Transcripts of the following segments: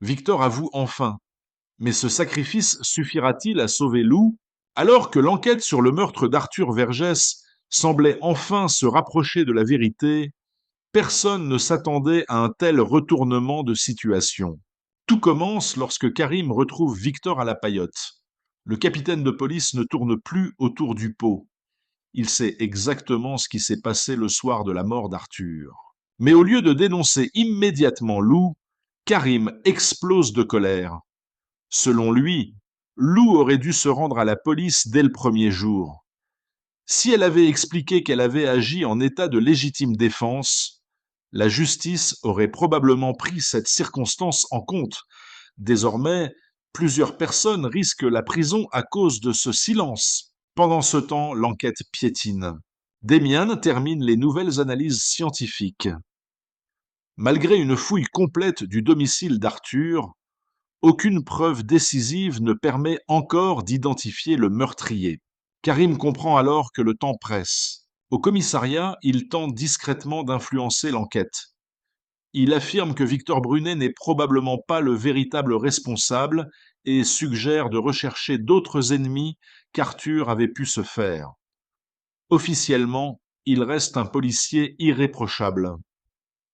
Victor avoue enfin. Mais ce sacrifice suffira-t-il à sauver Lou? Alors que l'enquête sur le meurtre d'Arthur Vergès semblait enfin se rapprocher de la vérité, personne ne s'attendait à un tel retournement de situation. Tout commence lorsque Karim retrouve Victor à la paillote. Le capitaine de police ne tourne plus autour du pot. Il sait exactement ce qui s'est passé le soir de la mort d'Arthur. Mais au lieu de dénoncer immédiatement Lou, Karim explose de colère. Selon lui, Lou aurait dû se rendre à la police dès le premier jour. Si elle avait expliqué qu'elle avait agi en état de légitime défense, la justice aurait probablement pris cette circonstance en compte. Désormais, plusieurs personnes risquent la prison à cause de ce silence. Pendant ce temps, l'enquête piétine. Demian termine les nouvelles analyses scientifiques. Malgré une fouille complète du domicile d'Arthur, aucune preuve décisive ne permet encore d'identifier le meurtrier. Karim comprend alors que le temps presse. Au commissariat, il tente discrètement d'influencer l'enquête. Il affirme que Victor Brunet n'est probablement pas le véritable responsable et suggère de rechercher d'autres ennemis qu'Arthur avait pu se faire. Officiellement, il reste un policier irréprochable.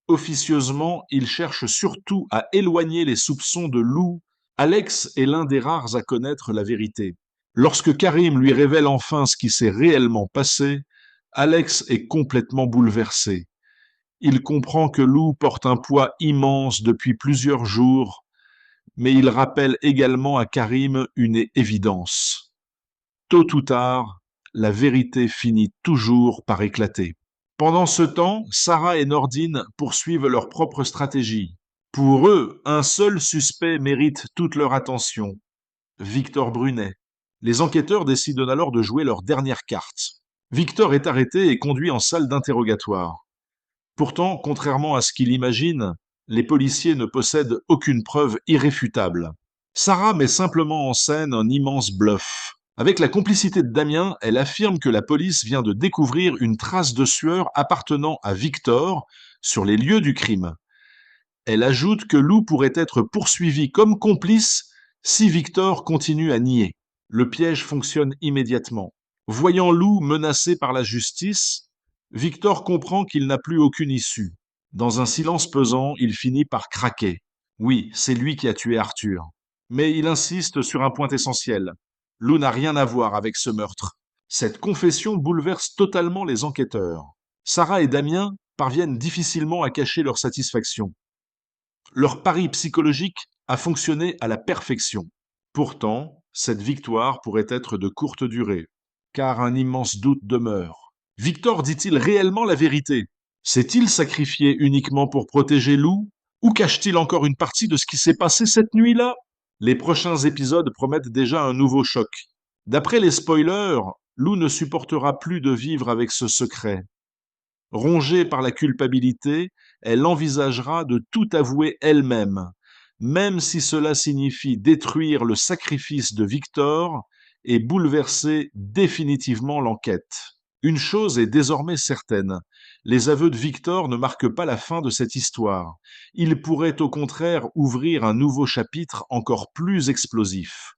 Officieusement, il cherche surtout à éloigner les soupçons de Lou. Alex est l'un des rares à connaître la vérité. Lorsque Karim lui révèle enfin ce qui s'est réellement passé, Alex est complètement bouleversé. Il comprend que Lou porte un poids immense depuis plusieurs jours, mais il rappelle également à Karim une évidence. Tôt ou tard, la vérité finit toujours par éclater. Pendant ce temps, Sarah et Nordine poursuivent leur propre stratégie. Pour eux, un seul suspect mérite toute leur attention, Victor Brunet. Les enquêteurs décident alors de jouer leur dernière carte. Victor est arrêté et conduit en salle d'interrogatoire. Pourtant, contrairement à ce qu'il imagine, les policiers ne possèdent aucune preuve irréfutable. Sarah met simplement en scène un immense bluff. Avec la complicité de Damien, elle affirme que la police vient de découvrir une trace de sueur appartenant à Victor sur les lieux du crime. Elle ajoute que Lou pourrait être poursuivi comme complice si Victor continue à nier. Le piège fonctionne immédiatement. Voyant Lou menacé par la justice, Victor comprend qu'il n'a plus aucune issue. Dans un silence pesant, il finit par craquer. Oui, c'est lui qui a tué Arthur. Mais il insiste sur un point essentiel. Lou n'a rien à voir avec ce meurtre. Cette confession bouleverse totalement les enquêteurs. Sarah et Damien parviennent difficilement à cacher leur satisfaction. Leur pari psychologique a fonctionné à la perfection. Pourtant, cette victoire pourrait être de courte durée, car un immense doute demeure. Victor dit-il réellement la vérité? S'est-il sacrifié uniquement pour protéger Lou? Ou cache-t-il encore une partie de ce qui s'est passé cette nuit-là? Les prochains épisodes promettent déjà un nouveau choc. D'après les spoilers, Lou ne supportera plus de vivre avec ce secret. Rongée par la culpabilité, elle envisagera de tout avouer elle-même, même si cela signifie détruire le sacrifice de Victor et bouleverser définitivement l'enquête. Une chose est désormais certaine, les aveux de Victor ne marquent pas la fin de cette histoire. Ils pourraient au contraire ouvrir un nouveau chapitre encore plus explosif.